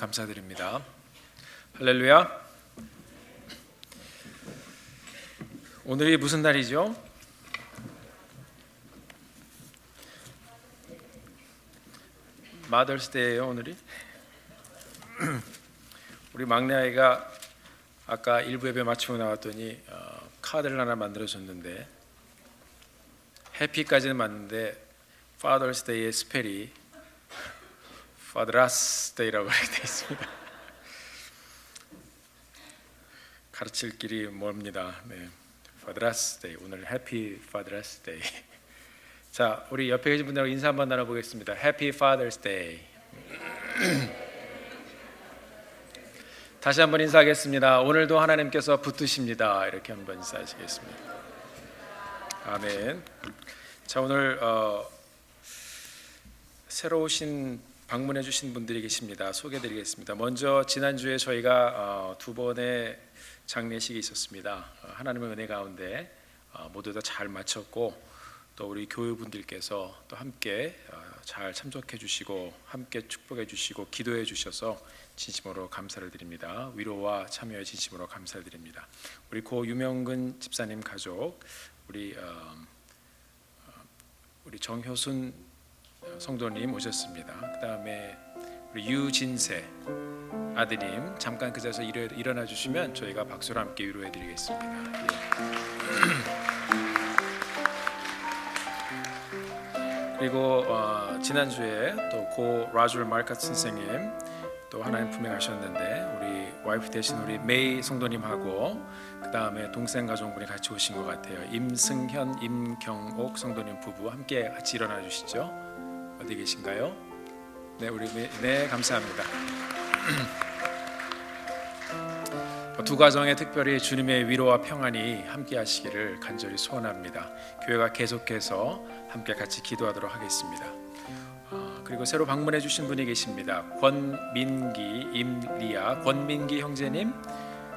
감사드립니다. 할렐루야. 오늘이 무슨 날이죠? 마더스데이예요, 오늘이. 우리 막내 아이가 아까 일부 예배 마치고 나왔더니 카드를 하나 만들어줬는데 해피까지는 맞는데 파더스데이의 스펠이 파드라스데이라고 되어 있습니다. 가르칠 길이 멉니다. 네, 파드라스데이, 오늘 해피 파드라스데이. 자, 우리 옆에 계신 분들하고 인사 한번 나눠보겠습니다. 해피 파더스데이. 다시 한번 인사하겠습니다. 오늘도 하나님께서 붙드십니다. 이렇게 한번 인사하시겠습니다. 아멘. 자, 오늘 새로 오신 방문해 주신 분들이 계십니다. 소개드리겠습니다. 먼저 지난주에 저희가 두 번의 장례식이 있었습니다. 하나님의 은혜 가운데 모두 다 잘 마쳤고, 또 우리 교회분들께서 또 함께 잘 참석해 주시고 함께 축복해 주시고 기도해 주셔서 진심으로 감사를 드립니다. 위로와 참여에 진심으로 감사를 드립니다. 우리 고 유명근 집사님 가족, 우리 정효순 성도님 오셨습니다. 그 다음에 우리 유진세 아드님 잠깐 그 자리에서 일어나 주시면 저희가 박수로 함께 위로해 드리겠습니다. 그리고 지난주에 또 고 라줄 마르카 선생님 또 하나님 품에 가셨는데 우리 와이프 되신 우리 메이 성도님하고 그 다음에 동생 가족분이 같이 오신 것 같아요. 임승현, 임경옥 성도님 부부 함께 같이 일어나 주시죠. 어디 계신가요? 네, 우리 네, 감사합니다. 두 가정에 특별히 주님의 위로와 평안이 함께 하시기를 간절히 소원합니다. 교회가 계속해서 함께 같이 기도하도록 하겠습니다. 그리고 새로 방문해 주신 분이 계십니다. 권민기, 임리아, 권민기 형제님,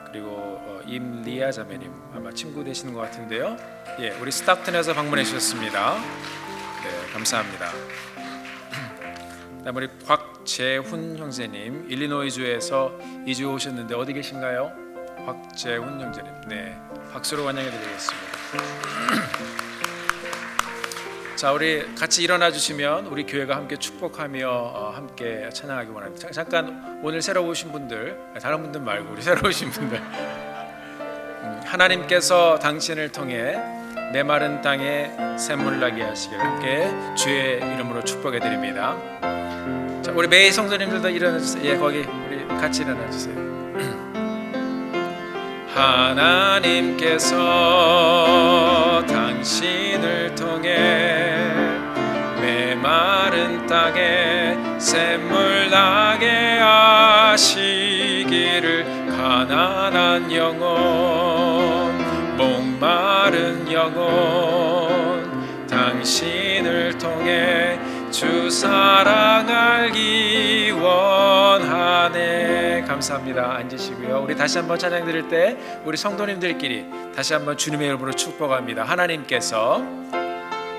그리고 임리아 자매님 아마 친구 되시는 것 같은데요. 예, 우리 스타튼에서 방문해 주셨습니다. 네, 감사합니다. 그다음 우리 곽재훈 형제님, 일리노이주에서 이주 오셨는데 어디 계신가요? 곽재훈 형제님, 네, 박수로 환영해 드리겠습니다. 자, 우리 같이 일어나 주시면 우리 교회가 함께 축복하며 함께 찬양하기 원합니다. 잠깐 오늘 새로 오신 분들, 다른 분들 말고 우리 새로 오신 분들, 하나님께서 당신을 통해 메마른 땅에 샘물 나게 하시길 함께 주의 이름으로 축복해 드립니다. 자, 우리 메이 성도님들도 일어나 주세요. 예, 거기 우리 같이 일어나 주세요. 하나님께서 당신을 통해 메마른 땅에 샘물 나게 하시기를 가난한 영혼, 목마른 영혼, 당신을 통해 주 사랑 알기 원하네. 감사합니다. 앉으시고요. 우리 다시 한번 찬양 드릴 때 우리 성도님들끼리 다시 한번 주님의 이름으로 축복합니다. 하나님께서,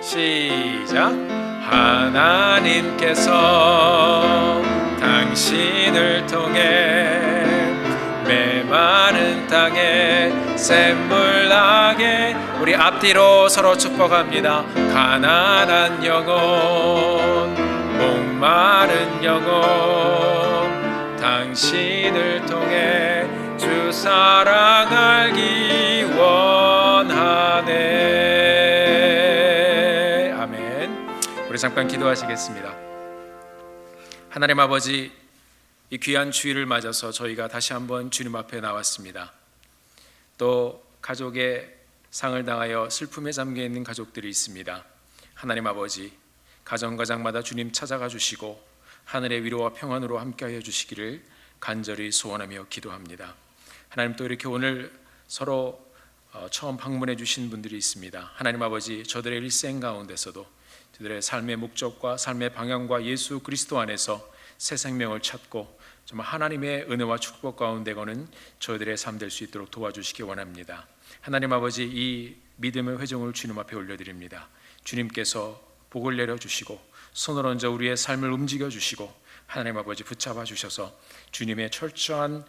시작. 하나님께서 당신을 통해 메마른 땅에 샘물 나게, 우리 앞뒤로 서로 축복합니다. 가난한 영혼, 목마른 영혼, 당신을 통해 주 사랑 알기 원하네. 아멘. 우리 잠깐 기도하시겠습니다. 하나님 아버지, 이 귀한 주일을 맞아서 저희가 다시 한번 주님 앞에 나왔습니다. 또 가족의 상을 당하여 슬픔에 잠겨 있는 가족들이 있습니다. 하나님 아버지, 가정가장마다 주님 찾아가 주시고 하늘의 위로와 평안으로 함께하여 주시기를 간절히 소원하며 기도합니다. 하나님, 또 이렇게 오늘 서로 처음 방문해 주신 분들이 있습니다. 하나님 아버지, 저들의 일생 가운데서도 저들의 삶의 목적과 삶의 방향과 예수 그리스도 안에서 새 생명을 찾고 정말 하나님의 은혜와 축복 가운데 거는 저희들의 삶 될 수 있도록 도와주시기 원합니다. 하나님 아버지, 이 믿음의 회중을 주님 앞에 올려드립니다. 주님께서 복을 내려주시고 손을 얹어 우리의 삶을 움직여 주시고 하나님 아버지 붙잡아 주셔서 주님의 철저한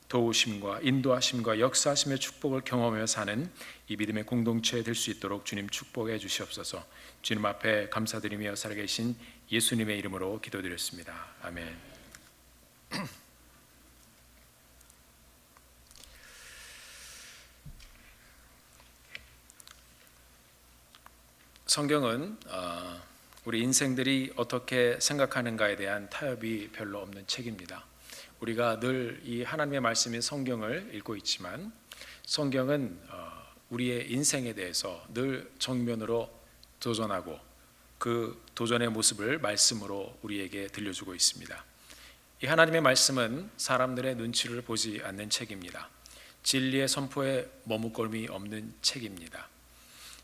도우심과 인도하심과 역사하심의 축복을 경험하며 사는 이 믿음의 공동체 될 수 있도록 주님 축복해 주시옵소서. 주님 앞에 감사드리며 살아계신 예수님의 이름으로 기도드렸습니다. 아멘. 성경은 우리 인생들이 어떻게 생각하는가에 대한 타협이 별로 없는 책입니다. 우리가 늘 이 하나님의 말씀인 성경을 읽고 있지만 성경은 우리의 인생에 대해서 늘 정면으로 도전하고 그 도전의 모습을 말씀으로 우리에게 들려주고 있습니다. 이 하나님의 말씀은 사람들의 눈치를 보지 않는 책입니다. 진리의 선포에 머뭇거림이 없는 책입니다.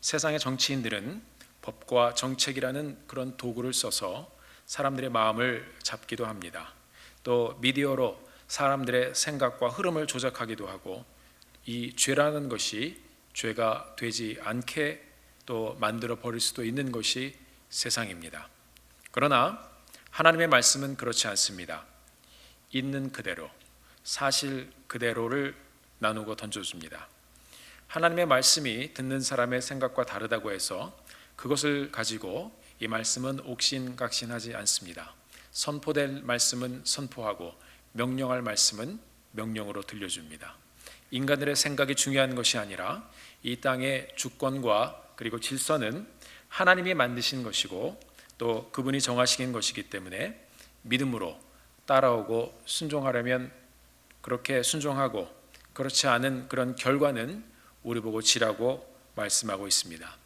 세상의 정치인들은 법과 정책이라는 그런 도구를 써서 사람들의 마음을 잡기도 합니다. 또 미디어로 사람들의 생각과 흐름을 조작하기도 하고 이 죄라는 것이 죄가 되지 않게 또 만들어 버릴 수도 있는 것이 세상입니다. 그러나 하나님의 말씀은 그렇지 않습니다. 있는 그대로 사실 그대로를 나누고 던져줍니다. 하나님의 말씀이 듣는 사람의 생각과 다르다고 해서 그것을 가지고 이 말씀은 옥신각신하지 않습니다. 선포될 말씀은 선포하고 명령할 말씀은 명령으로 들려줍니다. 인간들의 생각이 중요한 것이 아니라 이 땅의 주권과 그리고 질서는 하나님이 만드신 것이고 또 그분이 정하신 것이기 때문에 믿음으로 따라오고 순종하려면 그렇게 순종하고 그렇지 않은 그런 결과는 우리 보고 지라고 말씀하고 있습니다.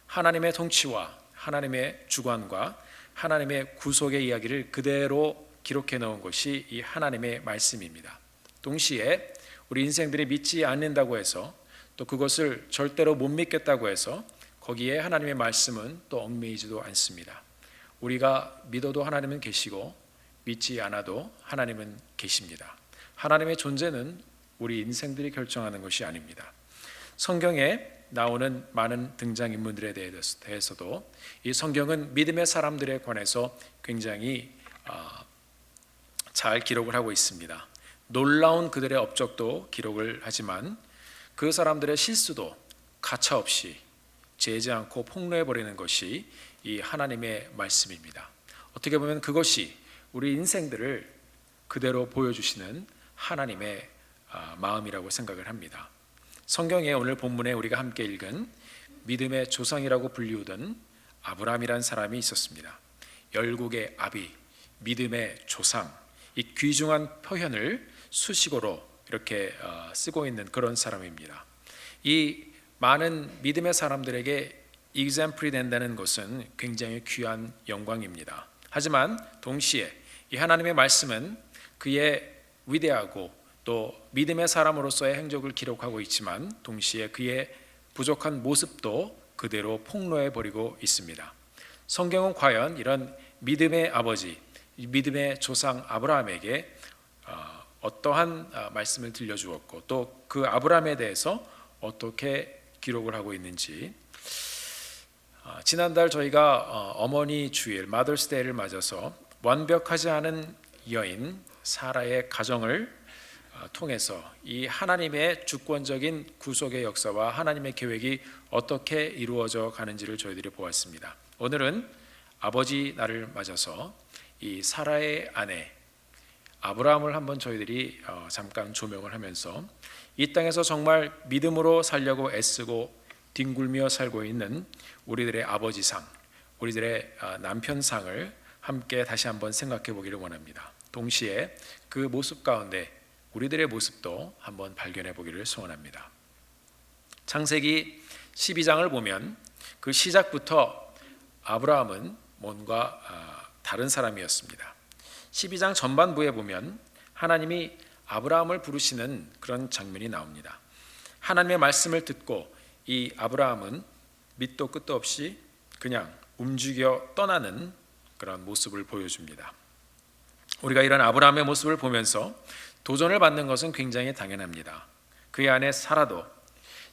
하나님의 통치와 하나님의 주관과 하나님의 구속의 이야기를 그대로 기록해 놓은 것이 이 하나님의 말씀입니다. 동시에 우리 인생들이 믿지 않는다고 해서 또 그것을 절대로 못 믿겠다고 해서 거기에 하나님의 말씀은 또 얽매이지도 않습니다. 우리가 믿어도 하나님은 계시고 믿지 않아도 하나님은 계십니다. 하나님의 존재는 우리 인생들이 결정하는 것이 아닙니다. 성경에 나오는 많은 등장인물들에 대해서도 이 성경은 믿음의 사람들에 관해서 굉장히 잘 기록을 하고 있습니다. 놀라운 그들의 업적도 기록을 하지만 그 사람들의 실수도 가차없이 제지 않고 폭로해버리는 것이 이 하나님의 말씀입니다. 어떻게 보면 그것이 우리 인생들을 그대로 보여주시는 하나님의 마음이라고 생각을 합니다. 성경에 오늘 본문에 우리가 함께 읽은 믿음의 조상이라고 불리우던 아브라함이라는 사람이 있었습니다. 열국의 아비, 믿음의 조상, 이 귀중한 표현을 수식어로 이렇게 쓰고 있는 그런 사람입니다. 이 많은 믿음의 사람들에게 example이 된다는 것은 굉장히 귀한 영광입니다. 하지만 동시에 이 하나님의 말씀은 그의 위대하고 또 믿음의 사람으로서의 행적을 기록하고 있지만 동시에 그의 부족한 모습도 그대로 폭로해 버리고 있습니다. 성경은 과연 이런 믿음의 아버지, 믿음의 조상 아브라함에게 어떠한 말씀을 들려주었고 또 그 아브라함에 대해서 어떻게 기록을 하고 있는지, 지난달 저희가 어머니 주일 마더스 데이를 맞아서 완벽하지 않은 여인 사라의 가정을 통해서 이 하나님의 주권적인 구속의 역사와 하나님의 계획이 어떻게 이루어져 가는지를 저희들이 보았습니다. 오늘은 아버지 날을 맞아서 이 사라의 아내 아브라함을 한번 저희들이 잠깐 조명을 하면서 이 땅에서 정말 믿음으로 살려고 애쓰고 뒹굴며 살고 있는 우리들의 아버지상, 우리들의 남편상을 함께 다시 한번 생각해 보기를 원합니다. 동시에 그 모습 가운데 우리들의 모습도 한번 발견해 보기를 소원합니다. 창세기 12장을 보면 그 시작부터 아브라함은 뭔가 다른 사람이었습니다. 12장 전반부에 보면 하나님이 아브라함을 부르시는 그런 장면이 나옵니다. 하나님의 말씀을 듣고 이 아브라함은 밑도 끝도 없이 그냥 움직여 떠나는 그런 모습을 보여줍니다. 우리가 이런 아브라함의 모습을 보면서 도전을 받는 것은 굉장히 당연합니다. 그의 아내 사라도,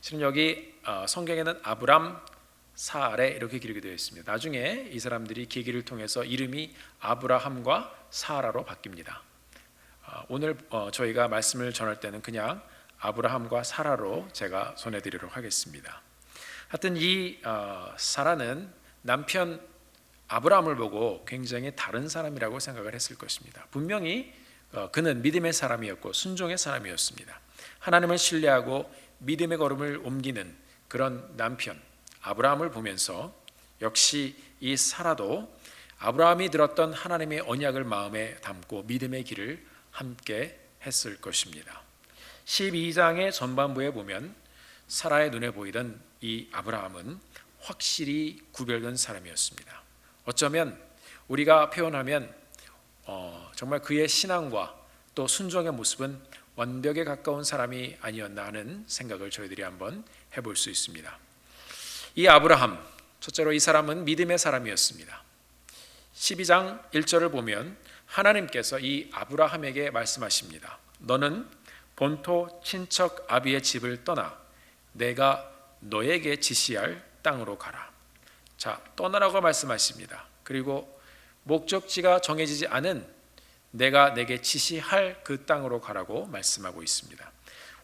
실은 여기 성경에는 아브람 사레 이렇게 기록이 되어 있습니다. 나중에 이 사람들이 계기를 통해서 이름이 아브라함과 사라로 바뀝니다. 오늘 저희가 말씀을 전할 때는 그냥 아브라함과 사라로 제가 전해드리도록 하겠습니다. 하여튼 이 사라는 남편 아브라함을 보고 굉장히 다른 사람이라고 생각을 했을 것입니다. 분명히 그는 믿음의 사람이었고 순종의 사람이었습니다. 하나님을 신뢰하고 믿음의 걸음을 옮기는 그런 남편 아브라함을 보면서 역시 이 사라도 아브라함이 들었던 하나님의 언약을 마음에 담고 믿음의 길을 함께 했을 것입니다. 12장의 전반부에 보면 사라의 눈에 보이던 이 아브라함은 확실히 구별된 사람이었습니다. 어쩌면 우리가 표현하면 정말 그의 신앙과 또 순종의 모습은 완벽에 가까운 사람이 아니었나 하는 생각을 저희들이 한번 해볼 수 있습니다. 이 아브라함, 첫째로 이 사람은 믿음의 사람이었습니다. 12장 1절을 보면 하나님께서 이 아브라함에게 말씀하십니다. 너는 본토 친척 아비의 집을 떠나 내가 너에게 지시할 땅으로 가라. 자, 떠나라고 말씀하십니다. 그리고 목적지가 정해지지 않은 내가 내게 지시할 그 땅으로 가라고 말씀하고 있습니다.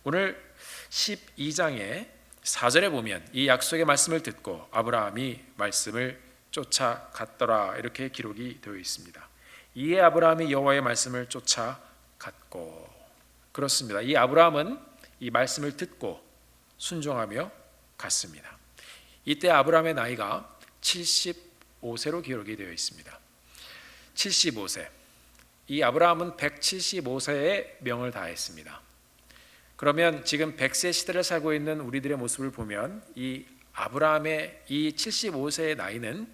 오늘 12장의 4절에 보면 이 약속의 말씀을 듣고 아브라함이 말씀을 쫓아갔더라 이렇게 기록이 되어 있습니다. 이에 아브라함이 여호와의 말씀을 쫓아갔고, 그렇습니다. 이 아브라함은 이 말씀을 듣고 순종하며 갔습니다. 이때 아브라함의 나이가 75세로 기록이 되어 있습니다. 75세. 이 아브라함은 175세의 명을 다했습니다. 그러면 지금 100세 시대를 살고 있는 우리들의 모습을 보면 이 아브라함의 이 75세의 나이는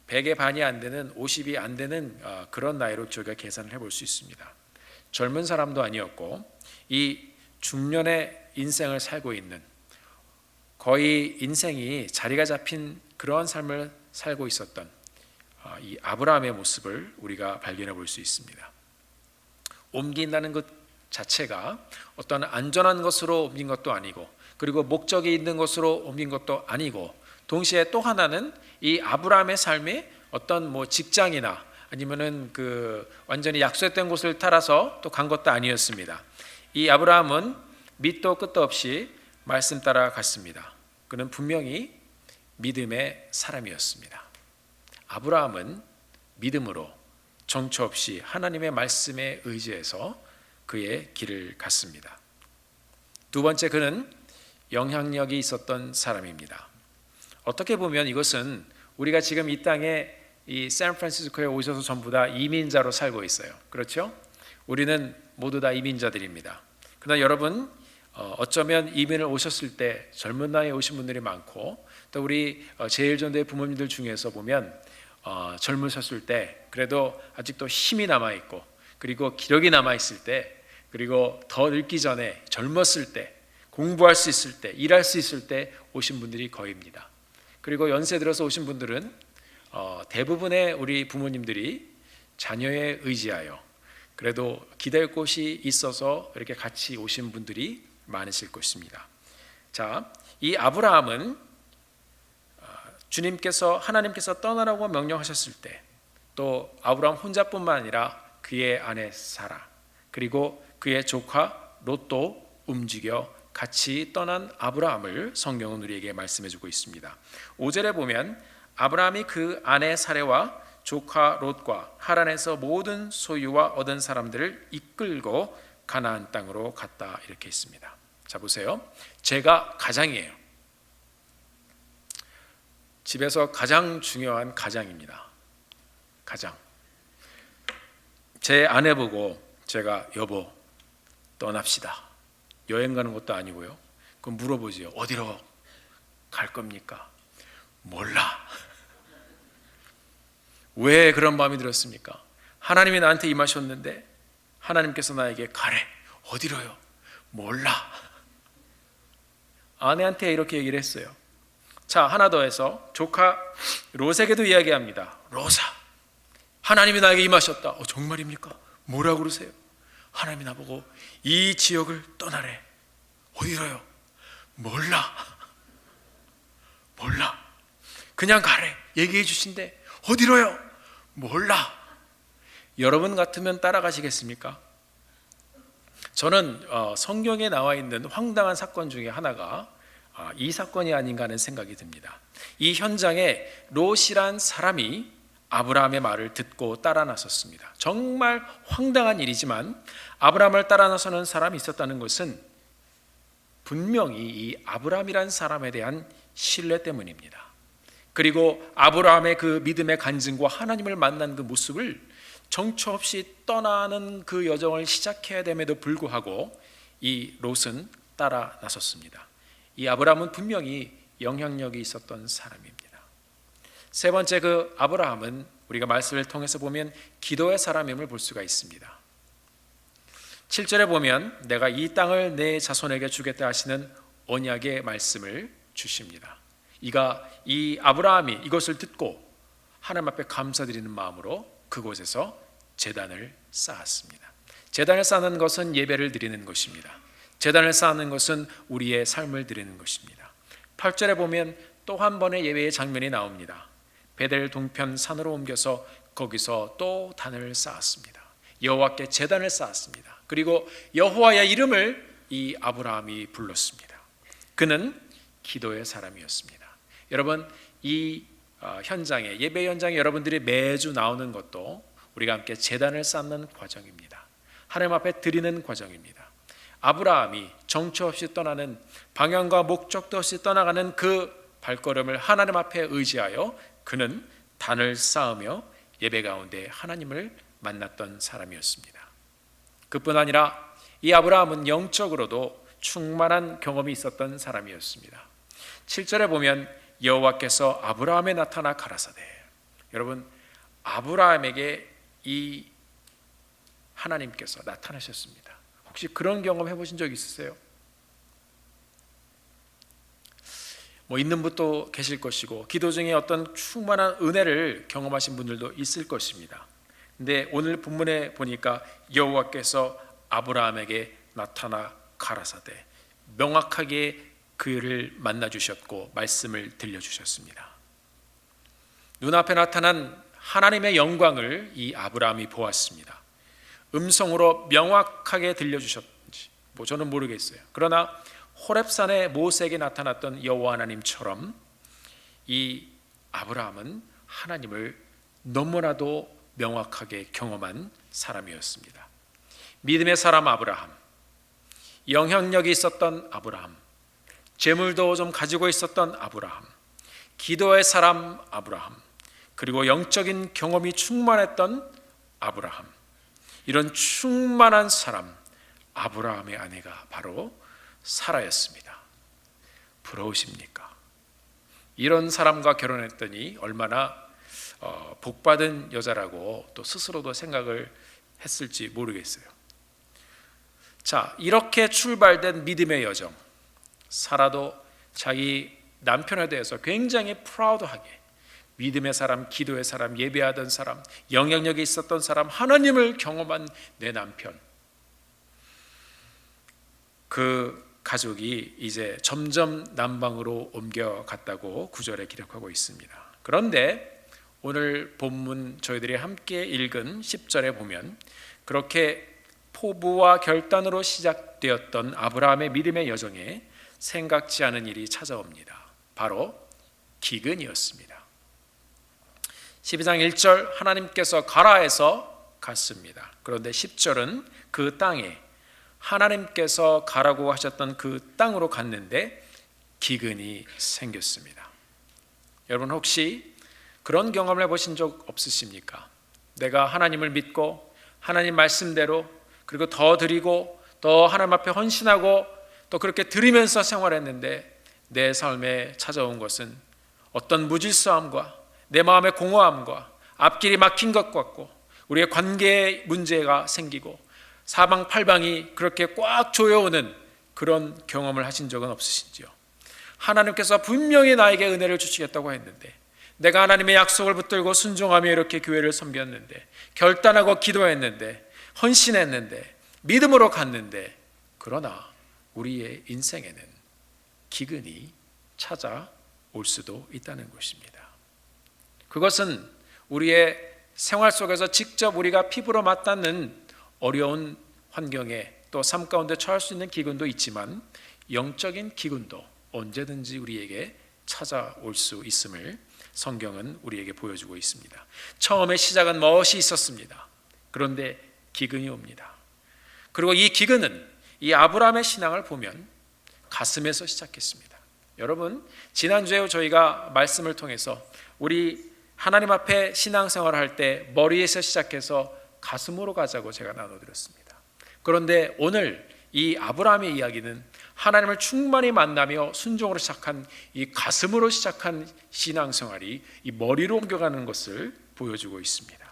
100의 반이 안 되는 50이 안 되는 그런 나이로 저희가 계산을 해볼 수 있습니다. 젊은 사람도 아니었고 이 중년의 인생을 살고 있는, 거의 인생이 자리가 잡힌 그러한 삶을 살고 있었던 이 아브라함의 모습을 우리가 발견해 볼 수 있습니다. 옮긴다는 것 자체가 어떤 안전한 것으로 옮긴 것도 아니고, 그리고 목적이 있는 것으로 옮긴 것도 아니고, 동시에 또 하나는 이 아브라함의 삶이 어떤 직장이나 아니면은 완전히 약속된 곳을 따라서 또 간 것도 아니었습니다. 이 아브라함은 밑도 끝도 없이 말씀 따라 갔습니다. 그는 분명히 믿음의 사람이었습니다. 아브라함은 믿음으로 정처 없이 하나님의 말씀에 의지해서 그의 길을 갔습니다. 두 번째, 그는 영향력이 있었던 사람입니다. 어떻게 보면 이것은 우리가 지금 이 땅에 이 샌프란시스코에 오셔서 전부 다 이민자로 살고 있어요. 그렇죠? 우리는 모두 다 이민자들입니다. 그러나 여러분, 어쩌면 이민을 오셨을 때 젊은 나이에 오신 분들이 많고, 또 우리 제1전도의 부모님들 중에서 보면 젊으셨을 때 그래도 아직도 힘이 남아있고, 그리고 기력이 남아있을 때, 그리고 더 늙기 전에 젊었을 때, 공부할 수 있을 때, 일할 수 있을 때 오신 분들이 거의입니다. 그리고 연세 들어서 오신 분들은 대부분의 우리 부모님들이 자녀에 의지하여 그래도 기댈 곳이 있어서 이렇게 같이 오신 분들이 많으실 것입니다. 자, 이 아브라함은 하나님께서 떠나라고 명령하셨을 때, 또 아브라함 혼자뿐만 아니라 그의 아내 사라, 그리고 그의 조카 롯도 움직여 같이 떠난 아브라함을 성경은 우리에게 말씀해주고 있습니다. 5절에 보면 아브라함이 그 아내 사레와 조카 롯과 하란에서 모든 소유와 얻은 사람들을 이끌고 가나안 땅으로 갔다 이렇게 있습니다. 자, 보세요. 제가 가장이에요. 집에서 가장 중요한 가장입니다. 가장. 제 아내 보고 제가 여보 떠납시다. 여행 가는 것도 아니고요. 그럼 물어보지요. 어디로 갈 겁니까? 몰라. 왜 그런 마음이 들었습니까? 하나님이 나한테 임하셨는데 하나님께서 나에게 가래. 어디로요? 몰라. 아내한테 이렇게 얘기를 했어요. 자, 하나 더 해서 조카 롯에게도 이야기합니다. 롯아, 하나님이 나에게 임하셨다. 정말입니까? 뭐라고 그러세요? 하나님이 나보고 이 지역을 떠나래. 어디로요? 몰라. 몰라. 그냥 가래. 얘기해 주신대. 어디로요? 몰라. 여러분 같으면 따라가시겠습니까? 저는 성경에 나와 있는 황당한 사건 중에 하나가 이 사건이 아닌가 하는 생각이 듭니다. 이 현장에 롯이란 사람이 아브라함의 말을 듣고 따라 나섰습니다. 정말 황당한 일이지만 아브라함을 따라 나서는 사람이 있었다는 것은 분명히 이 아브라함이란 사람에 대한 신뢰 때문입니다. 그리고 아브라함의 그 믿음의 간증과 하나님을 만난 그 모습을 정처 없이 떠나는 그 여정을 시작해야 됨에도 불구하고 이 롯은 따라 나섰습니다. 이 아브라함은 분명히 영향력이 있었던 사람입니다. 세 번째, 그 아브라함은 우리가 말씀을 통해서 보면 기도의 사람임을 볼 수가 있습니다. 7절에 보면 내가 이 땅을 내 자손에게 주겠다 하시는 언약의 말씀을 주십니다. 이 아브라함이 이것을 듣고 하나님 앞에 감사드리는 마음으로 그곳에서 제단을 쌓았습니다. 제단을 쌓는 것은 예배를 드리는 것입니다. 제단을 쌓는 것은 우리의 삶을 드리는 것입니다. 8절에 보면 또 한 번의 예배의 장면이 나옵니다. 베델 동편 산으로 옮겨서 거기서 또 단을 쌓았습니다. 여호와께 제단을 쌓았습니다. 그리고 여호와의 이름을 이 아브라함이 불렀습니다. 그는 기도의 사람이었습니다. 여러분, 이 현장에, 예배 현장에 여러분들이 매주 나오는 것도 우리가 함께 제단을 쌓는 과정입니다. 하나님 앞에 드리는 과정입니다. 아브라함이 정처 없이 떠나는, 방향과 목적도 없이 떠나가는 그 발걸음을 하나님 앞에 의지하여 그는 단을 쌓으며 예배 가운데 하나님을 만났던 사람이었습니다. 그뿐 아니라 이 아브라함은 영적으로도 충만한 경험이 있었던 사람이었습니다. 7절에 보면 여호와께서 아브라함에 나타나 가라사대. 여러분, 아브라함에게 이 하나님께서 나타나셨습니다. 혹시 그런 경험 해보신 적 있으세요? 있는 분도 계실 것이고 기도 중에 어떤 충만한 은혜를 경험하신 분들도 있을 것입니다. 근데 오늘 본문에 보니까 여호와께서 아브라함에게 나타나 가라사대, 명확하게 그를 만나주셨고 말씀을 들려주셨습니다. 눈앞에 나타난 하나님의 영광을 이 아브라함이 보았습니다. 음성으로 명확하게 들려주셨는지 저는 모르겠어요. 그러나 호렙산에 모세에게 나타났던 여호와 하나님처럼 이 아브라함은 하나님을 너무나도 명확하게 경험한 사람이었습니다. 믿음의 사람 아브라함, 영향력이 있었던 아브라함, 재물도 좀 가지고 있었던 아브라함, 기도의 사람 아브라함, 그리고 영적인 경험이 충만했던 아브라함, 이런 충만한 사람 아브라함의 아내가 바로 사라였습니다. 부러우십니까? 이런 사람과 결혼했더니 얼마나 복받은 여자라고 또 스스로도 생각을 했을지 모르겠어요. 자, 이렇게 출발된 믿음의 여정, 사라도 자기 남편에 대해서 굉장히 프라우드하게 믿음의 사람, 기도의 사람, 예배하던 사람, 영향력이 있었던 사람, 하나님을 경험한 내 남편, 그 가족이 이제 점점 남방으로 옮겨갔다고 9절에 기록하고 있습니다. 그런데 오늘 본문 저희들이 함께 읽은 10절에 보면 그렇게 포부와 결단으로 시작되었던 아브라함의 믿음의 여정에 생각지 않은 일이 찾아옵니다. 바로 기근이었습니다. 12장 1절 하나님께서 가라 해서 갔습니다. 그런데 10절은 그 땅에 하나님께서 가라고 하셨던 그 땅으로 갔는데 기근이 생겼습니다. 여러분 혹시 그런 경험을 해보신 적 없으십니까? 내가 하나님을 믿고 하나님 말씀대로 그리고 더 드리고 더 하나님 앞에 헌신하고 또 그렇게 드리면서 생활했는데 내 삶에 찾아온 것은 어떤 무질서함과 내 마음의 공허함과 앞길이 막힌 것 같고 우리의 관계에 문제가 생기고 사방팔방이 그렇게 꽉 조여오는 그런 경험을 하신 적은 없으신지요? 하나님께서 분명히 나에게 은혜를 주시겠다고 했는데 내가 하나님의 약속을 붙들고 순종하며 이렇게 교회를 섬겼는데 결단하고 기도했는데 헌신했는데 믿음으로 갔는데 그러나 우리의 인생에는 기근이 찾아왔습니다. 올 수도 있다는 것입니다. 그것은 우리의 생활 속에서 직접 우리가 피부로 맞닿는 어려운 환경에 또 삶 가운데 처할 수 있는 기근도 있지만 영적인 기근도 언제든지 우리에게 찾아올 수 있음을 성경은 우리에게 보여주고 있습니다. 처음에 시작은 멋이 있었습니다. 그런데 기근이 옵니다. 그리고 이 기근은 이 아브라함의 신앙을 보면 가슴에서 시작했습니다. 여러분, 지난주에 저희가 말씀을 통해서 우리 하나님 앞에 신앙생활을 할 때 머리에서 시작해서 가슴으로 가자고 제가 나눠드렸습니다. 그런데 오늘 이 아브라함의 이야기는 하나님을 충만히 만나며 순종으로 시작한 이 가슴으로 시작한 신앙생활이 이 머리로 옮겨가는 것을 보여주고 있습니다.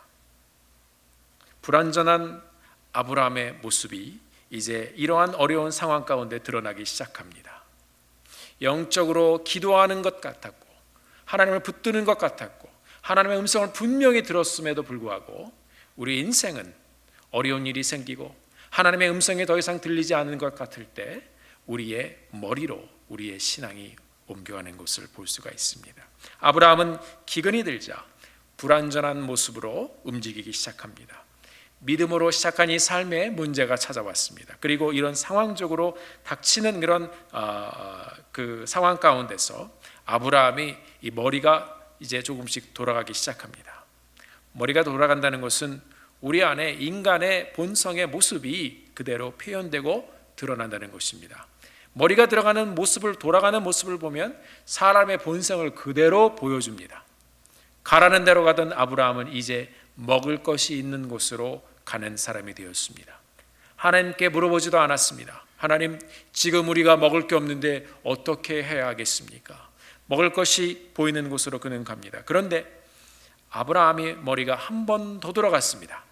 불완전한 아브라함의 모습이 이제 이러한 어려운 상황 가운데 드러나기 시작합니다. 영적으로 기도하는 것 같았고 하나님을 붙드는 것 같았고 하나님의 음성을 분명히 들었음에도 불구하고 우리 인생은 어려운 일이 생기고 하나님의 음성이 더 이상 들리지 않는 것 같을 때 우리의 머리로 우리의 신앙이 옮겨가는 것을 볼 수가 있습니다. 아브라함은 기근이 들자 불완전한 모습으로 움직이기 시작합니다. 믿음으로 시작한 이 삶에 문제가 찾아왔습니다. 그리고 이런 상황적으로 닥치는 그런 그 상황 가운데서 아브라함이 이 머리가 이제 조금씩 돌아가기 시작합니다. 머리가 돌아간다는 것은 우리 안에 인간의 본성의 모습이 그대로 표현되고 드러난다는 것입니다. 머리가 들어가는 모습을 돌아가는 모습을 보면 사람의 본성을 그대로 보여줍니다. 가라는 대로 가던 아브라함은 이제 먹을 것이 있는 곳으로 가는 사람이 되었습니다. 하나님께 물어보지도 않았습니다. 하나님, 지금 우리가 먹을 게 없는데 어떻게 해야 하겠습니까? 먹을 것이 보이는 곳으로 그는 갑니다. 그런데 아브라함의 머리가 한 번 더 돌아갔습니다.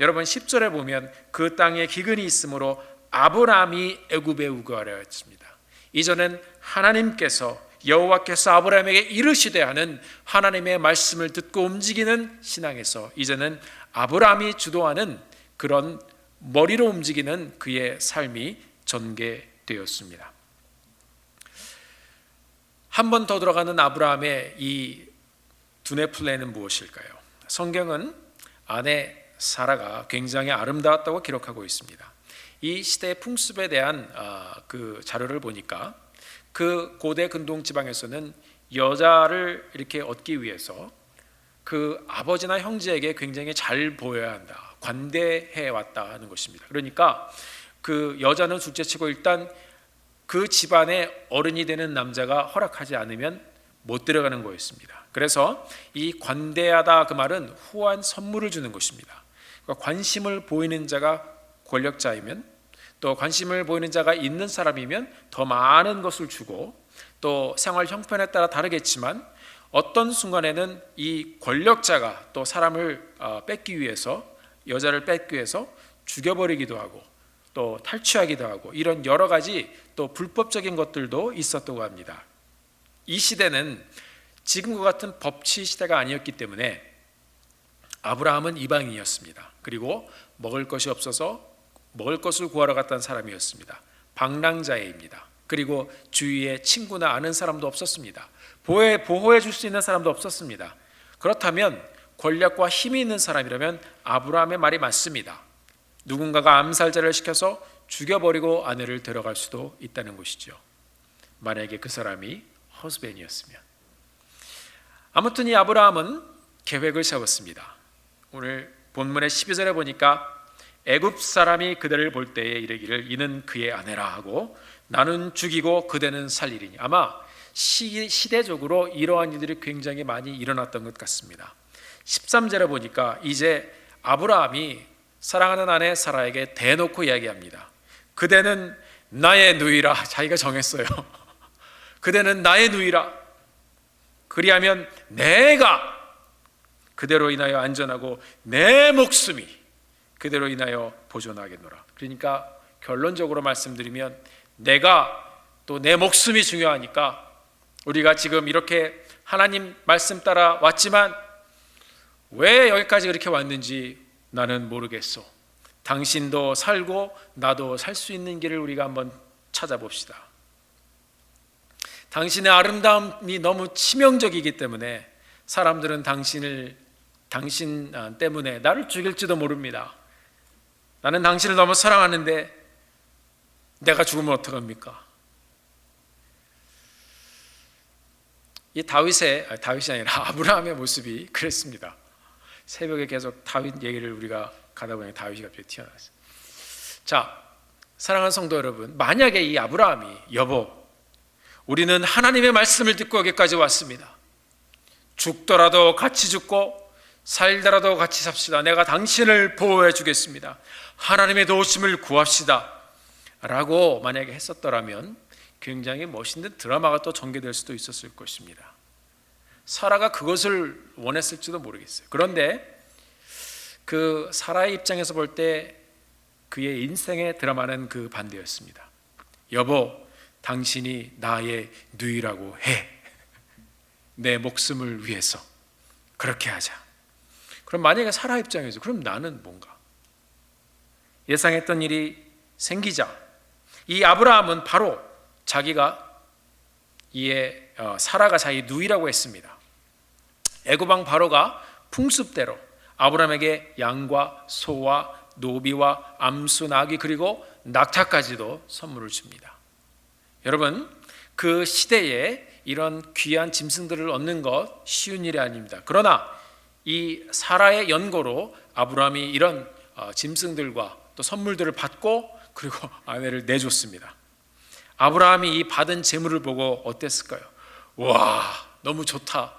여러분 10절에 보면 그 땅에 기근이 있으므로 아브라함이 애굽에 우거하였습니다. 이전엔 하나님께서 여호와께서 아브라함에게 이르시되 하는 하나님의 말씀을 듣고 움직이는 신앙에서 이제는 아브라함이 주도하는 그런 머리로 움직이는 그의 삶이 전개되었습니다. 한 번 더 들어가는 아브라함의 이 두뇌 플랜은 무엇일까요? 성경은 아내 사라가 굉장히 아름다웠다고 기록하고 있습니다. 이 시대의 풍습에 대한 그 자료를 보니까 그 고대 근동 지방에서는 여자를 이렇게 얻기 위해서 그 아버지나 형제에게 굉장히 잘 보여야 한다, 관대해 왔다는 것입니다. 그러니까 그 여자는 둘째치고 일단 그 집안의 어른이 되는 남자가 허락하지 않으면 못 들어가는 거였습니다. 그래서 이 관대하다 그 말은 후한 선물을 주는 것입니다. 그러니까 관심을 보이는 자가 권력자이면 또 관심을 보이는 자가 있는 사람이면 더 많은 것을 주고 또 생활 형편에 따라 다르겠지만 어떤 순간에는 이 권력자가 또 사람을 뺏기 위해서 여자를 뺏기 위해서 죽여버리기도 하고 또 탈취하기도 하고 이런 여러 가지 또 불법적인 것들도 있었다고 합니다. 이 시대는 지금과 같은 법치 시대가 아니었기 때문에 아브라함은 이방인이었습니다. 그리고 먹을 것이 없어서 먹을 것을 구하러 갔던 사람이었습니다. 방랑자입니다. 그리고 주위에 친구나 아는 사람도 없었습니다. 보호해 줄 수 있는 사람도 없었습니다. 그렇다면 권력과 힘이 있는 사람이라면 아브라함의 말이 맞습니다. 누군가가 암살자를 시켜서 죽여버리고 아내를 데려갈 수도 있다는 것이죠. 만약에 그 사람이 허스밴이었으면. 아무튼 이 아브라함은 계획을 세웠습니다. 오늘 본문의 12절에 보니까 애굽 사람이 그대를 볼 때에 이르기를 이는 그의 아내라 하고 나는 죽이고 그대는 살리리니. 아마 시대적으로 이러한 일들이 굉장히 많이 일어났던 것 같습니다. 13절에 보니까 이제 아브라함이 사랑하는 아내 사라에게 대놓고 이야기합니다. 그대는 나의 누이라. 자기가 정했어요. 그대는 나의 누이라. 그리하면 내가 그대로 인하여 안전하고 내 목숨이 그대로 인하여 보존하겠노라. 그러니까 결론적으로 말씀드리면 내가 또 내 목숨이 중요하니까 우리가 지금 이렇게 하나님 말씀 따라 왔지만 왜 여기까지 그렇게 왔는지 나는 모르겠소. 당신도 살고 나도 살 수 있는 길을 우리가 한번 찾아봅시다. 당신의 아름다움이 너무 치명적이기 때문에 사람들은 당신 때문에 나를 죽일지도 모릅니다. 나는 당신을 너무 사랑하는데 내가 죽으면 어떡합니까? 이 다윗이 아니라 아브라함의 모습이 그랬습니다. 새벽에 계속 다윗 얘기를 우리가 가다 보니 다윗이 갑자기 튀어나왔어요. 자, 사랑하는 성도 여러분, 만약에 이 아브라함이 여보, 우리는 하나님의 말씀을 듣고 여기까지 왔습니다. 죽더라도 같이 죽고 살더라도 같이 삽시다. 내가 당신을 보호해 주겠습니다. 하나님의 도우심을 구합시다. 라고 만약에 했었더라면 굉장히 멋있는 드라마가 또 전개될 수도 있었을 것입니다. 사라가 그것을 원했을지도 모르겠어요. 그런데 그 사라의 입장에서 볼 때 그의 인생의 드라마는 그 반대였습니다. 여보, 당신이 나의 누이라고 해. 내 목숨을 위해서 그렇게 하자. 그럼 만약에 사라 입장에서 그럼 나는 뭔가? 예상했던 일이 생기자 이 아브라함은 바로 자기가 사라가 자기 누이라고 했습니다. 애굽 왕 바로가 풍습대로 아브라함에게 양과 소와 노비와 암수, 나귀 그리고 낙타까지도 선물을 줍니다. 여러분, 그 시대에 이런 귀한 짐승들을 얻는 것 쉬운 일이 아닙니다. 그러나 이 사라의 연고로 아브라함이 이런 짐승들과 또 선물들을 받고 그리고 아내를 내줬습니다. 아브라함이 이 받은 재물을 보고 어땠을까요? 와, 너무 좋다.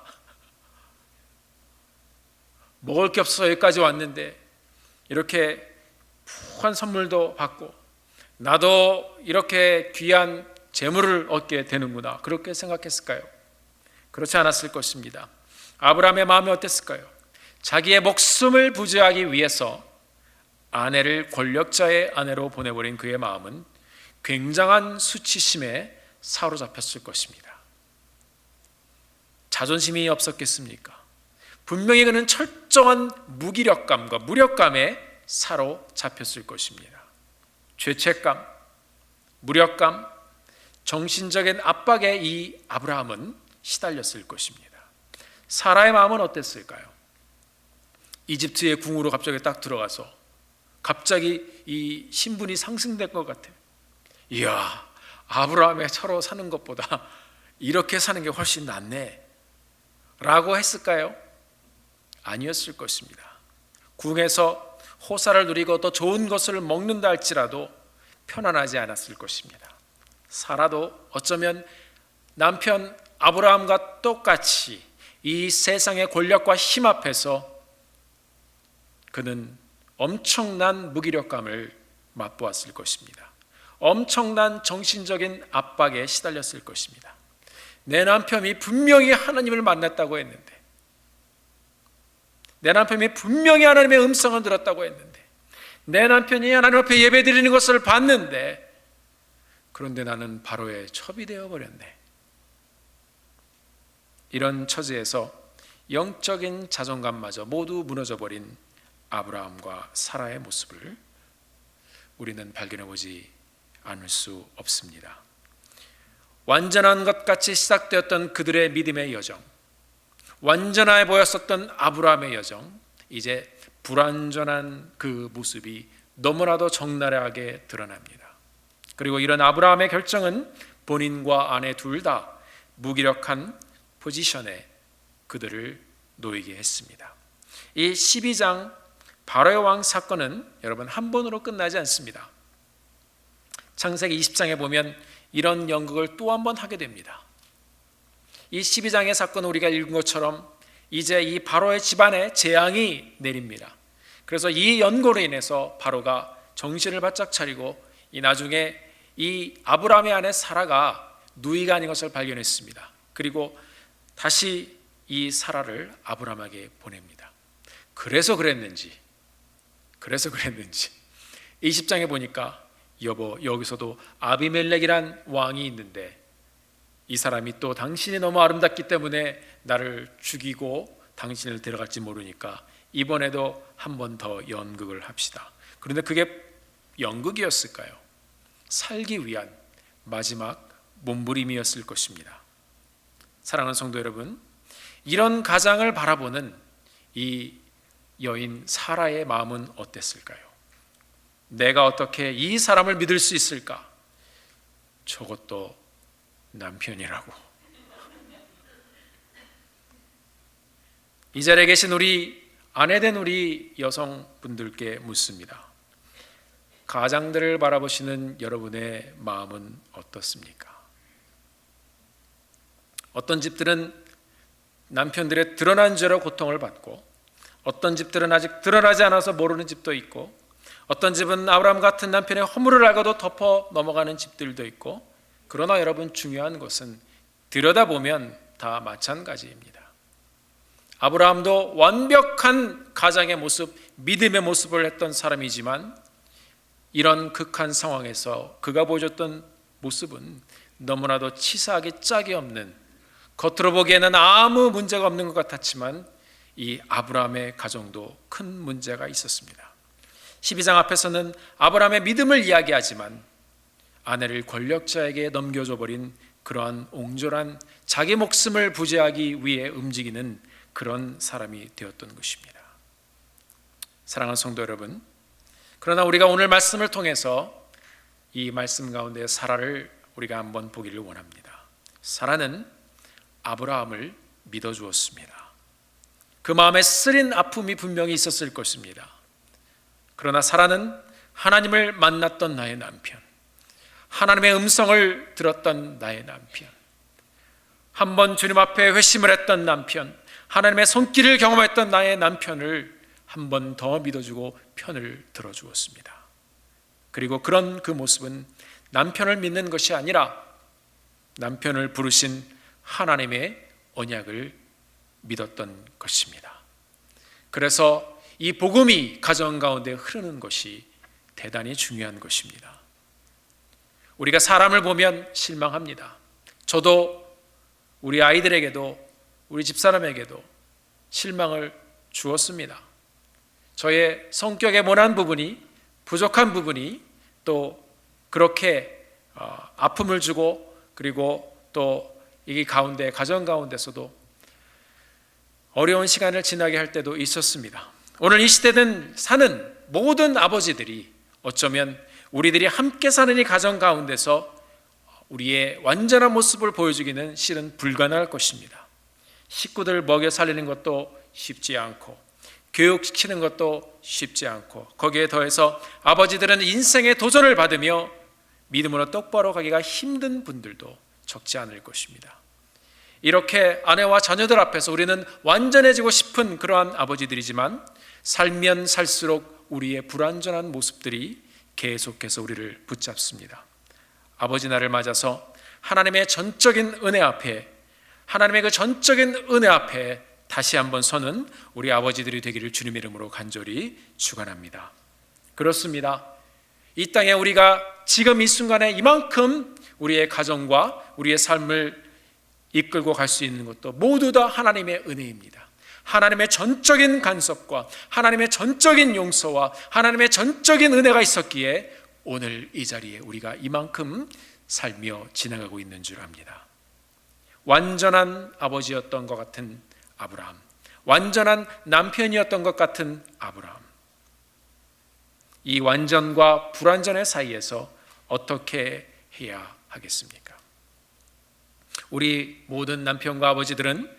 먹을 게 없어서 여기까지 왔는데 이렇게 푸한 선물도 받고 나도 이렇게 귀한 재물을 얻게 되는구나, 그렇게 생각했을까요? 그렇지 않았을 것입니다. 아브라함의 마음이 어땠을까요? 자기의 목숨을 부지하기 위해서 아내를 권력자의 아내로 보내버린 그의 마음은 굉장한 수치심에 사로잡혔을 것입니다. 자존심이 없었겠습니까? 분명히 그는 철저한 무기력감과 무력감에 사로잡혔을 것입니다. 죄책감, 무력감, 정신적인 압박에 이 아브라함은 시달렸을 것입니다. 사라의 마음은 어땠을까요? 이집트의 궁으로 갑자기 딱 들어가서 갑자기 이 신분이 상승될 것 같아요. 이야, 아브라함의 처로 사는 것보다 이렇게 사는 게 훨씬 낫네 라고 했을까요? 아니었을 것입니다. 궁에서 호사를 누리고 더 좋은 것을 먹는다 할지라도 편안하지 않았을 것입니다. 사라도 어쩌면 남편 아브라함과 똑같이 이 세상의 권력과 힘 앞에서 그는 엄청난 무기력감을 맛보았을 것입니다. 엄청난 정신적인 압박에 시달렸을 것입니다. 내 남편이 분명히 하나님을 만났다고 했는데, 내 남편이 분명히 하나님의 음성을 들었다고 했는데, 내 남편이 하나님 앞에 예배드리는 것을 봤는데, 그런데 나는 바로의 첩이 되어버렸네. 이런 처지에서 영적인 자존감마저 모두 무너져버린 아브라함과 사라의 모습을 우리는 발견해보지 않을 수 없습니다. 완전한 것 같이 시작되었던 그들의 믿음의 여정, 완전해 보였었던 아브라함의 여정, 이제 불완전한 그 모습이 너무나도 적나라하게 드러납니다. 그리고 이런 아브라함의 결정은 본인과 아내 둘 다 무기력한 포지션에 그들을 놓이게 했습니다. 이 12장 바로의 왕 사건은 여러분 한 번으로 끝나지 않습니다. 창세기 20장에 보면 이런 연극을 또 한 번 하게 됩니다. 이 12장의 사건은 우리가 읽은 것처럼 이제 이 바로의 집안에 재앙이 내립니다. 그래서 이 연고로 인해서 바로가 정신을 바짝 차리고 이 나중에 이 아브라함의 아내 사라가 누이가 아닌 것을 발견했습니다. 그리고 다시 이 사라를 아브라함에게 보냅니다. 그래서 그랬는지 20장에 보니까 여보, 여기서도 아비멜렉이란 왕이 있는데 이 사람이 또 당신이 너무 아름답기 때문에 나를 죽이고 당신을 데려갈지 모르니까 이번에도 한 번 더 연극을 합시다. 그런데 그게 연극이었을까요? 살기 위한 마지막 몸부림이었을 것입니다. 사랑하는 성도 여러분, 이런 가장을 바라보는 이 여인 사라의 마음은 어땠을까요? 내가 어떻게 이 사람을 믿을 수 있을까? 저것도 남편이라고. 이 자리에 계신 우리 아내된 우리 여성분들께 묻습니다. 가장들을 바라보시는 여러분의 마음은 어떻습니까? 어떤 집들은 남편들의 드러난 죄로 고통을 받고, 어떤 집들은 아직 드러나지 않아서 모르는 집도 있고, 어떤 집은 아브라함 같은 남편의 허물을 알고도 덮어 넘어가는 집들도 있고, 그러나 여러분, 중요한 것은 들여다보면 다 마찬가지입니다. 아브라함도 완벽한 가장의 모습, 믿음의 모습을 했던 사람이지만 이런 극한 상황에서 그가 보여줬던 모습은 너무나도 치사하기 짝이 없는, 겉으로 보기에는 아무 문제가 없는 것 같았지만 이 아브라함의 가정도 큰 문제가 있었습니다. 12장 앞에서는 아브라함의 믿음을 이야기하지만 아내를 권력자에게 넘겨줘 버린 그러한 옹졸한 자기 목숨을 부지하기 위해 움직이는 그런 사람이 되었던 것입니다. 사랑하는 성도 여러분, 그러나 우리가 오늘 말씀을 통해서 이 말씀 가운데 사라를 우리가 한번 보기를 원합니다. 사라는 아브라함을 믿어주었습니다. 그 마음에 쓰린 아픔이 분명히 있었을 것입니다. 그러나 사라는 하나님을 만났던 나의 남편, 하나님의 음성을 들었던 나의 남편, 한번 주님 앞에 회심을 했던 남편, 하나님의 손길을 경험했던 나의 남편을 한 번 더 믿어주고 편을 들어주었습니다. 그리고 그런 그 모습은 남편을 믿는 것이 아니라 남편을 부르신 하나님의 언약을 믿었던 것입니다. 그래서 이 복음이 가정 가운데 흐르는 것이 대단히 중요한 것입니다. 우리가 사람을 보면 실망합니다. 저도 우리 아이들에게도 우리 집사람에게도 실망을 주었습니다. 저의 성격의 모난 부분이, 부족한 부분이 또 그렇게 아픔을 주고, 그리고 또 이 가운데, 가정 가운데서도 어려운 시간을 지나게 할 때도 있었습니다. 오늘 이 시대는 사는 모든 아버지들이 어쩌면 우리들이 함께 사는 이 가정 가운데서 우리의 완전한 모습을 보여주기는 실은 불가능할 것입니다. 식구들 먹여 살리는 것도 쉽지 않고, 교육시키는 것도 쉽지 않고, 거기에 더해서 아버지들은 인생의 도전을 받으며 믿음으로 똑바로 가기가 힘든 분들도 적지 않을 것입니다. 이렇게 아내와 자녀들 앞에서 우리는 완전해지고 싶은 그러한 아버지들이지만 살면 살수록 우리의 불완전한 모습들이 계속해서 우리를 붙잡습니다. 아버지 날을 맞아서 하나님의 전적인 은혜 앞에, 하나님의 그 전적인 은혜 앞에 다시 한번 서는 우리 아버지들이 되기를 주님의 이름으로 간절히 축원합니다. 그렇습니다. 이 땅에 우리가 지금 이 순간에 이만큼 우리의 가정과 우리의 삶을 이끌고 갈 수 있는 것도 모두 다 하나님의 은혜입니다. 하나님의 전적인 간섭과 하나님의 전적인 용서와 하나님의 전적인 은혜가 있었기에 오늘 이 자리에 우리가 이만큼 살며 지나가고 있는 줄 압니다. 완전한 아버지였던 것 같은 아브라함, 완전한 남편이었던 것 같은 아브라함, 이 완전과 불완전의 사이에서 어떻게 해야 하겠습니까? 우리 모든 남편과 아버지들은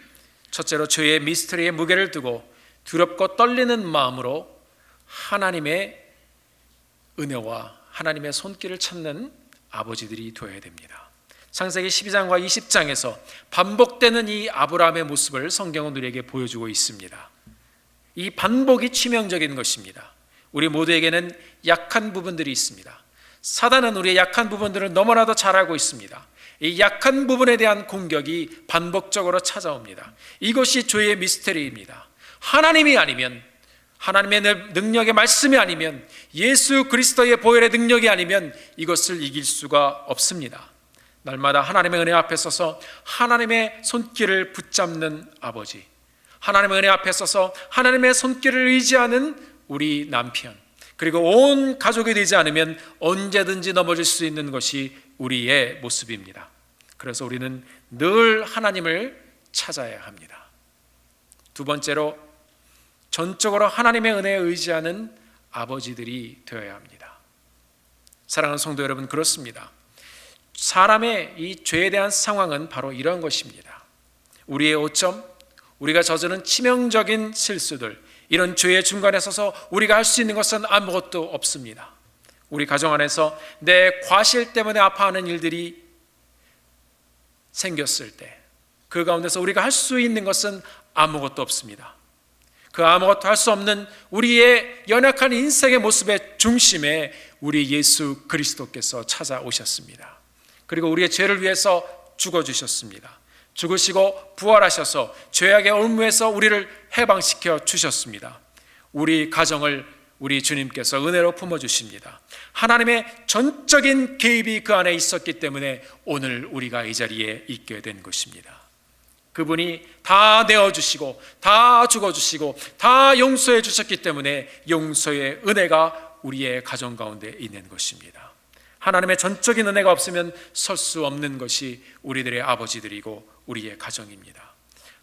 첫째로 죄의 미스터리의 무게를 두고 두렵고 떨리는 마음으로 하나님의 은혜와 하나님의 손길을 찾는 아버지들이 되어야 됩니다. 창세기 12장과 20장에서 반복되는 이 아브라함의 모습을 성경은 우리에게 보여주고 있습니다. 이 반복이 치명적인 것입니다. 우리 모두에게는 약한 부분들이 있습니다. 사단은 우리의 약한 부분들을 너무나도 잘 알고 있습니다. 이 약한 부분에 대한 공격이 반복적으로 찾아옵니다. 이것이 죄의 미스터리입니다. 하나님이 아니면, 하나님의 능력의 말씀이 아니면, 예수 그리스도의 보혈의 능력이 아니면 이것을 이길 수가 없습니다. 날마다 하나님의 은혜 앞에 서서 하나님의 손길을 붙잡는 아버지, 하나님의 은혜 앞에 서서 하나님의 손길을 의지하는 우리 남편, 그리고 온 가족이 되지 않으면 언제든지 넘어질 수 있는 것이 우리의 모습입니다. 그래서 우리는 늘 하나님을 찾아야 합니다. 두 번째로, 전적으로 하나님의 은혜에 의지하는 아버지들이 되어야 합니다. 사랑하는 성도 여러분, 그렇습니다. 사람의 이 죄에 대한 상황은 바로 이런 것입니다. 우리의 오점, 우리가 저지른 치명적인 실수들, 이런 죄의 중간에 서서 우리가 할 수 있는 것은 아무것도 없습니다. 우리 가정 안에서 내 과실 때문에 아파하는 일들이 생겼을 때 그 가운데서 우리가 할 수 있는 것은 아무것도 없습니다. 그 아무것도 할 수 없는 우리의 연약한 인생의 모습의 중심에 우리 예수 그리스도께서 찾아오셨습니다. 그리고 우리의 죄를 위해서 죽어주셨습니다. 죽으시고 부활하셔서 죄악의 올무에서 우리를 해방시켜 주셨습니다. 우리 가정을 우리 주님께서 은혜로 품어주십니다. 하나님의 전적인 개입이 그 안에 있었기 때문에 오늘 우리가 이 자리에 있게 된 것입니다. 그분이 다 내어주시고 다 죽어주시고 다 용서해 주셨기 때문에 용서의 은혜가 우리의 가정 가운데 있는 것입니다. 하나님의 전적인 은혜가 없으면 설 수 없는 것이 우리들의 아버지들이고 우리의 가정입니다.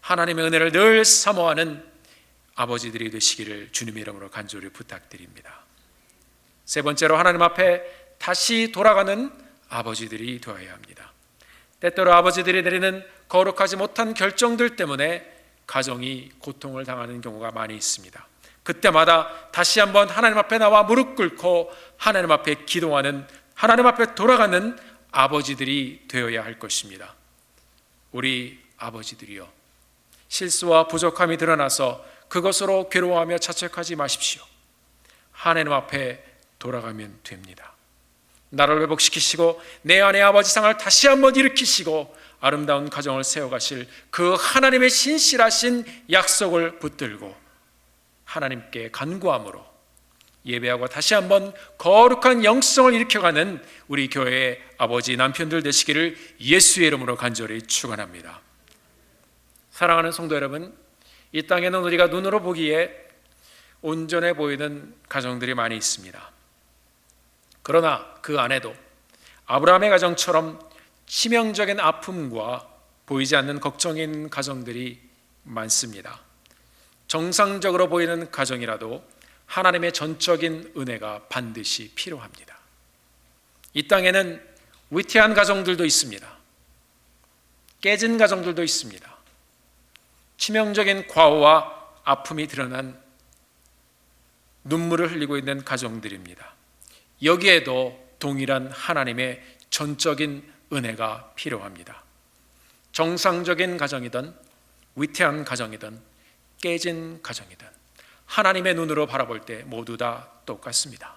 하나님의 은혜를 늘 사모하는 아버지들이 되시기를 주님의 이름으로 간절히 부탁드립니다. 세 번째로, 하나님 앞에 다시 돌아가는 아버지들이 되어야 합니다. 때때로 아버지들이 내리는 거룩하지 못한 결정들 때문에 가정이 고통을 당하는 경우가 많이 있습니다. 그때마다 다시 한번 하나님 앞에 나와 무릎 꿇고 하나님 앞에 기도하는, 하나님 앞에 돌아가는 아버지들이 되어야 할 것입니다. 우리 아버지들이여, 실수와 부족함이 드러나서 그것으로 괴로워하며 자책하지 마십시오. 하나님 앞에 돌아가면 됩니다. 나를 회복시키시고 내 안의 아버지 상을 다시 한번 일으키시고 아름다운 가정을 세워가실 그 하나님의 신실하신 약속을 붙들고 하나님께 간구함으로 예배하고 다시 한번 거룩한 영성을 일으켜가는 우리 교회의 아버지 남편들 되시기를 예수의 이름으로 간절히 축원합니다. 사랑하는 성도 여러분, 이 땅에는 우리가 눈으로 보기에 온전해 보이는 가정들이 많이 있습니다. 그러나 그 안에도 아브라함의 가정처럼 치명적인 아픔과 보이지 않는 걱정이 있는 가정들이 많습니다. 정상적으로 보이는 가정이라도 하나님의 전적인 은혜가 반드시 필요합니다. 이 땅에는 위태한 가정들도 있습니다. 깨진 가정들도 있습니다. 치명적인 과오와 아픔이 드러난 눈물을 흘리고 있는 가정들입니다. 여기에도 동일한 하나님의 전적인 은혜가 필요합니다. 정상적인 가정이든 위태한 가정이든 깨진 가정이든 하나님의 눈으로 바라볼 때 모두 다 똑같습니다.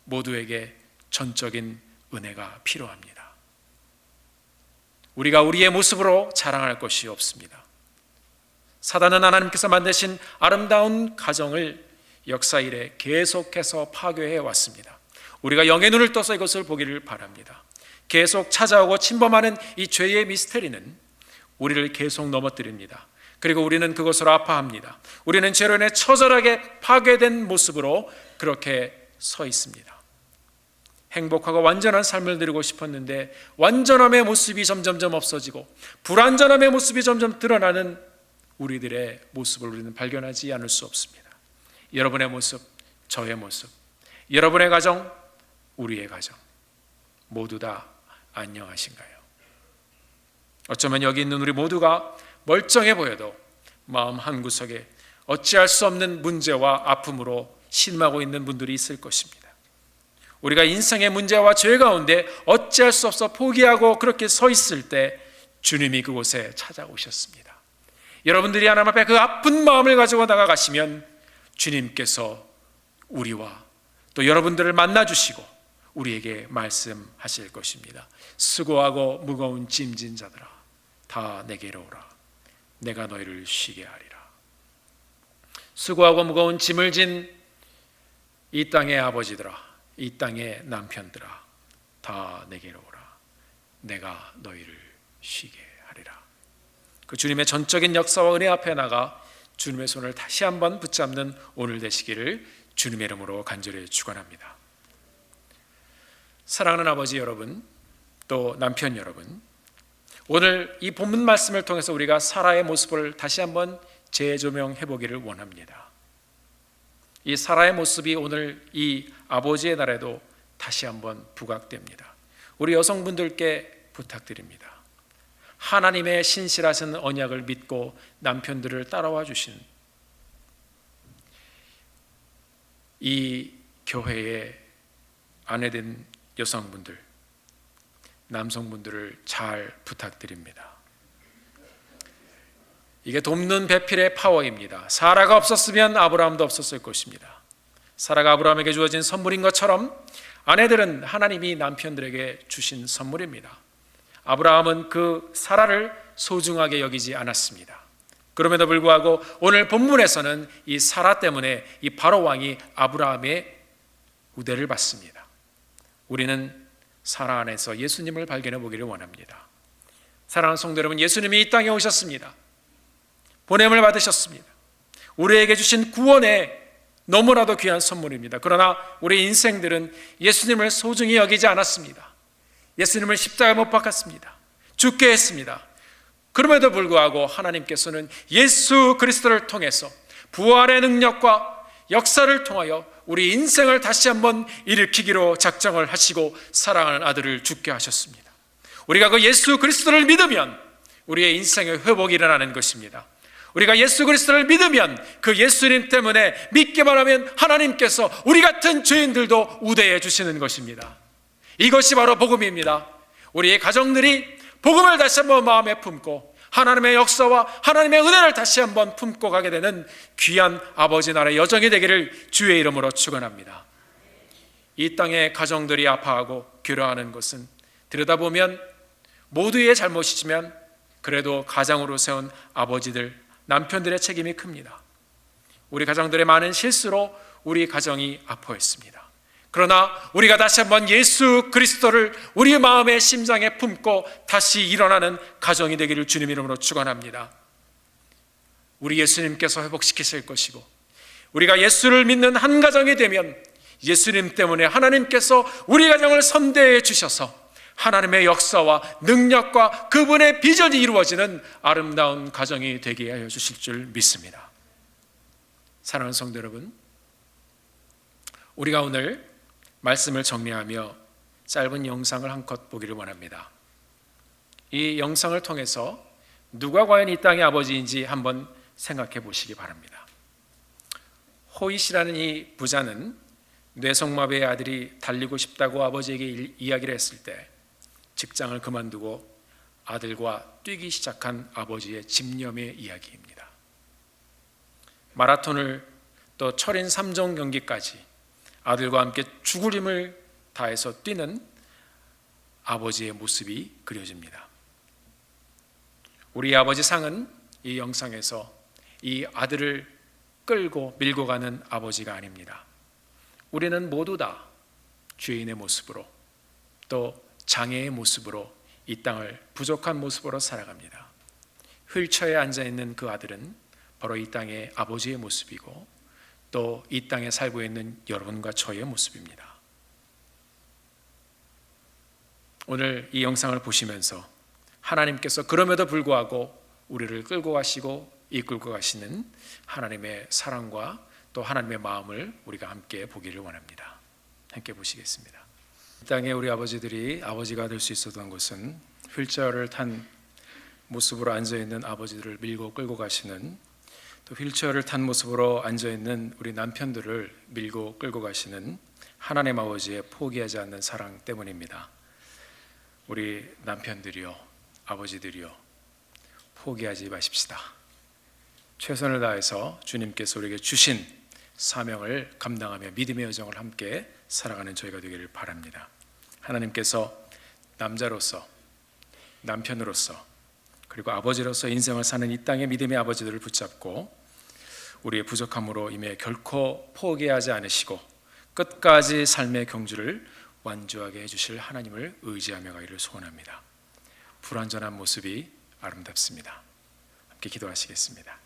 모두에게 전적인 은혜가 필요합니다. 우리가 우리의 모습으로 자랑할 것이 없습니다. 사단은 하나님께서 만드신 아름다운 가정을 역사 이래 계속해서 파괴해 왔습니다. 우리가 영의 눈을 떠서 이것을 보기를 바랍니다. 계속 찾아오고 침범하는 이 죄의 미스테리는 우리를 계속 넘어뜨립니다. 그리고 우리는 그것으로 아파합니다. 우리는 죄로 인해 처절하게 파괴된 모습으로 그렇게 서 있습니다. 행복하고 완전한 삶을 누리고 싶었는데 완전함의 모습이 점점점 없어지고 불완전함의 모습이 점점 드러나는 우리들의 모습을 우리는 발견하지 않을 수 없습니다. 여러분의 모습, 저의 모습, 여러분의 가정, 우리의 가정 모두 다 안녕하신가요? 어쩌면 여기 있는 우리 모두가 멀쩡해 보여도 마음 한구석에 어찌할 수 없는 문제와 아픔으로 신음하고 있는 분들이 있을 것입니다. 우리가 인생의 문제와 죄 가운데 어찌할 수 없어 포기하고 그렇게 서 있을 때 주님이 그곳에 찾아오셨습니다. 여러분들이 하나님 앞에 그 아픈 마음을 가지고 나가시면 주님께서 우리와 또 여러분들을 만나주시고 우리에게 말씀하실 것입니다. 수고하고 무거운 짐진 자들아 다 내게로 오라. 내가 너희를 쉬게 하리라. 수고하고 무거운 짐을 진 이 땅의 아버지들아, 이 땅의 남편들아 다 내게로 오라. 내가 너희를 쉬게 하리라. 그 주님의 전적인 역사와 은혜 앞에 나가 주님의 손을 다시 한번 붙잡는 오늘 되시기를 주님의 이름으로 간절히 축원합니다. 사랑하는 아버지 여러분, 또 남편 여러분, 오늘 이 본문 말씀을 통해서 우리가 사라의 모습을 다시 한번 재조명해 보기를 원합니다. 이 사라의 모습이 오늘 이 아버지의 날에도 다시 한번 부각됩니다. 우리 여성분들께 부탁드립니다. 하나님의 신실하신 언약을 믿고 남편들을 따라와 주신 이 교회의 아내된 여성분들, 남성분들을 잘 부탁드립니다. 이게 돕는 배필의 파워입니다. 사라가 없었으면 아브라함도 없었을 것입니다. 사라가 아브라함에게 주어진 선물인 것처럼 아내들은 하나님이 남편들에게 주신 선물입니다. 아브라함은 그 사라를 소중하게 여기지 않았습니다. 그럼에도 불구하고 오늘 본문에서는 이 사라 때문에 이 바로 왕이 아브라함의 우대를 받습니다. 우리는 사라 안에서 예수님을 발견해 보기를 원합니다. 사랑하는 성도 여러분, 예수님이 이 땅에 오셨습니다. 보냄을 받으셨습니다. 우리에게 주신 구원의 너무나도 귀한 선물입니다. 그러나 우리 인생들은 예수님을 소중히 여기지 않았습니다. 예수님을 십자가에 못 박았습니다. 죽게 했습니다. 그럼에도 불구하고 하나님께서는 예수 그리스도를 통해서 부활의 능력과 역사를 통하여 우리 인생을 다시 한번 일으키기로 작정을 하시고 사랑하는 아들을 죽게 하셨습니다. 우리가 그 예수 그리스도를 믿으면 우리의 인생의 회복이 일어나는 것입니다. 우리가 예수 그리스도를 믿으면 그 예수님 때문에 믿기만 하면 하나님께서 우리 같은 죄인들도 우대해 주시는 것입니다. 이것이 바로 복음입니다. 우리의 가정들이 복음을 다시 한번 마음에 품고 하나님의 역사와 하나님의 은혜를 다시 한번 품고 가게 되는 귀한 아버지 나라의 여정이 되기를 주의 이름으로 축원합니다. 이 땅의 가정들이 아파하고 괴로워하는 것은 들여다보면 모두의 잘못이지만 그래도 가장으로 세운 아버지들, 남편들의 책임이 큽니다. 우리 가정들의 많은 실수로 우리 가정이 아파했습니다. 그러나 우리가 다시 한번 예수 그리스도를 우리 마음의 심장에 품고 다시 일어나는 가정이 되기를 주님 이름으로 축원합니다. 우리 예수님께서 회복시키실 것이고 우리가 예수를 믿는 한 가정이 되면 예수님 때문에 하나님께서 우리 가정을 선대해 주셔서 하나님의 역사와 능력과 그분의 비전이 이루어지는 아름다운 가정이 되게 하여 주실 줄 믿습니다. 사랑하는 성도 여러분, 우리가 오늘 말씀을 정리하며 짧은 영상을 한 컷 보기를 원합니다. 이 영상을 통해서 누가 과연 이 땅의 아버지인지 한번 생각해 보시기 바랍니다. 호잇이라는 이 부자는 뇌성마비의 아들이 달리고 싶다고 아버지에게 이야기를 했을 때 직장을 그만두고 아들과 뛰기 시작한 아버지의 집념의 이야기입니다. 마라톤을 또 철인 3종 경기까지 아들과 함께 죽을 힘을 다해서 뛰는 아버지의 모습이 그려집니다. 우리 아버지 상은 이 영상에서 이 아들을 끌고 밀고 가는 아버지가 아닙니다. 우리는 모두 다 죄인의 모습으로 또 장애의 모습으로 이 땅을 부족한 모습으로 살아갑니다. 휠체어에 앉아있는 그 아들은 바로 이 땅의 아버지의 모습이고 또 이 땅에 살고 있는 여러분과 저의 모습입니다. 오늘 이 영상을 보시면서 하나님께서 그럼에도 불구하고 우리를 끌고 가시고 이끌고 가시는 하나님의 사랑과 또 하나님의 마음을 우리가 함께 보기를 원합니다. 함께 보시겠습니다. 이 땅에 우리 아버지들이 아버지가 될 수 있었던 것은 휠체어를 탄 모습으로 앉아있는 아버지들을 밀고 끌고 가시는, 또 휠체어를 탄 모습으로 앉아있는 우리 남편들을 밀고 끌고 가시는 하나님 아버지의 포기하지 않는 사랑 때문입니다. 우리 남편들이요, 아버지들이요, 포기하지 마십시다. 최선을 다해서 주님께서 우리에게 주신 사명을 감당하며 믿음의 여정을 함께 살아가는 저희가 되기를 바랍니다. 하나님께서 남자로서, 남편으로서, 그리고 아버지로서 인생을 사는 이 땅의 믿음의 아버지들을 붙잡고 우리의 부족함으로 임해 결코 포기하지 않으시고 끝까지 삶의 경주를 완주하게 해주실 하나님을 의지하며 가기를 소원합니다. 불완전한 모습이 아름답습니다. 함께 기도하시겠습니다.